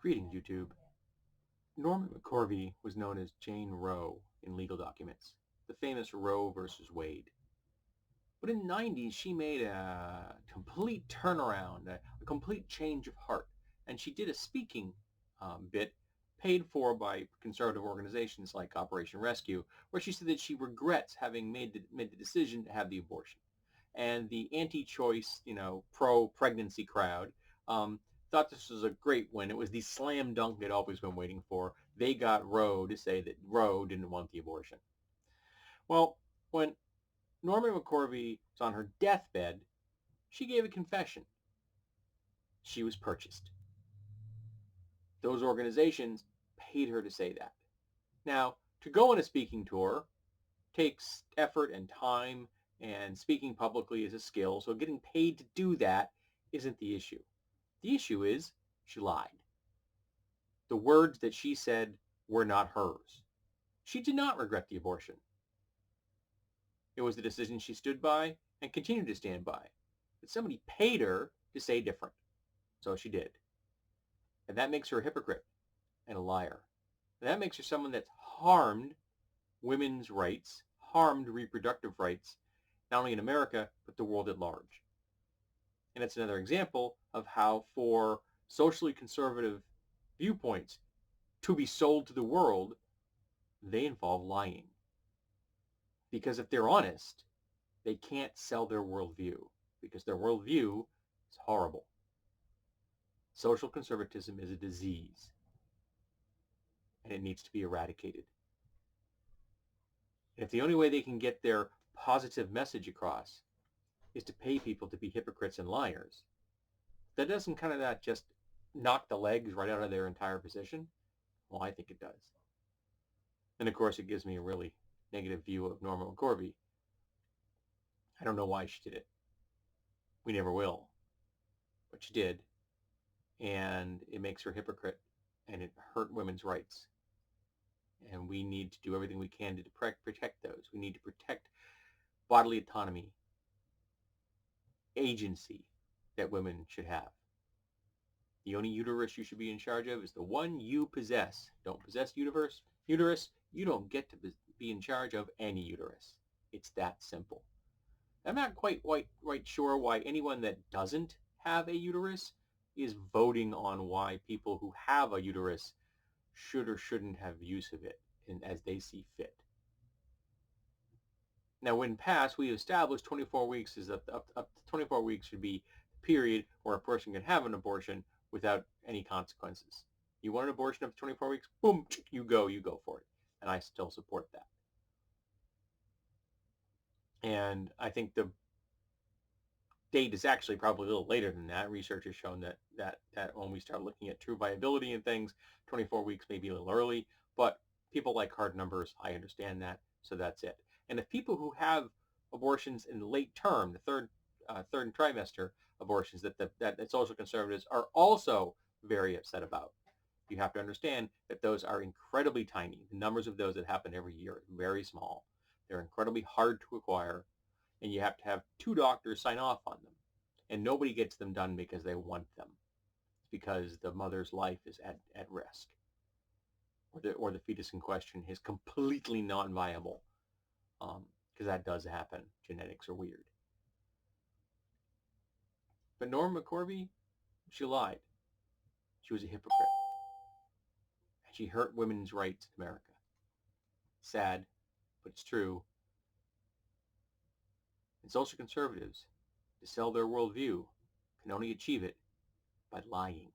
Greetings, YouTube. Norma McCorvey was known as Jane Roe in legal documents, the famous Roe versus Wade. But in the 90s, she made a complete turnaround, a complete change of heart, and she did a speaking bit paid for by conservative organizations like Operation Rescue, where she said that she regrets having made the decision to have the abortion. And the anti-choice, pro-pregnancy crowd thought this was a great win. It was the slam dunk they'd always been waiting for. They got Roe to say that Roe didn't want the abortion. Well, when Norma McCorvey was on her deathbed, she gave a confession. She was purchased. Those organizations paid her to say that. Now, to go on a speaking tour takes effort and time, and speaking publicly is a skill, so getting paid to do that isn't the issue. The issue is she lied. The words that she said were not hers. She did not regret the abortion. It was the decision she stood by and continued to stand by. But somebody paid her to say different. So she did. And that makes her a hypocrite and a liar. And that makes her someone that's harmed women's rights, harmed reproductive rights, not only in America, but the world at large. And it's another example of how for socially conservative viewpoints to be sold to the world, they involve lying. Because if they're honest, they can't sell their worldview, because their worldview is horrible. Social conservatism is a disease, and it needs to be eradicated. And if the only way they can get their positive message across is to pay people to be hypocrites and liars, that doesn't kind of that just knock the legs right out of their entire position? Well, I think it does. And of course, it gives me a really negative view of Norma McCorvey. I don't know why she did it. We never will. But she did. And it makes her a hypocrite. And it hurt women's rights. And we need to do everything we can to protect those. We need to protect bodily autonomy, agency that women should have. The only uterus you should be in charge of is the one you possess. Don't possess uterus, you don't get to be in charge of any uterus. It's that simple. I'm not quite sure why anyone that doesn't have a uterus is voting on why people who have a uterus should or shouldn't have use of it as they see fit. Now, when passed, we established 24 weeks is up to 24 weeks should be the period where a person can have an abortion without any consequences. You want an abortion up to 24 weeks? Boom, you go for it. And I still support that. And I think the date is actually probably a little later than that. Research has shown that when we start looking at true viability and things, 24 weeks may be a little early, but people like hard numbers. I understand that, so that's it. And if people who have abortions in the late term, the third trimester abortions that social conservatives are also very upset about, you have to understand that those are incredibly tiny. The numbers of those that happen every year are very small. They're incredibly hard to acquire, and you have to have 2 doctors sign off on them. And nobody gets them done because they want them. It's because the mother's life is at risk. Or the fetus in question is completely non-viable. Because that does happen. Genetics are weird. But Norma McCorvey, she lied. She was a hypocrite. And she hurt women's rights in America. Sad, but it's true. And social conservatives, to sell their worldview, can only achieve it by lying.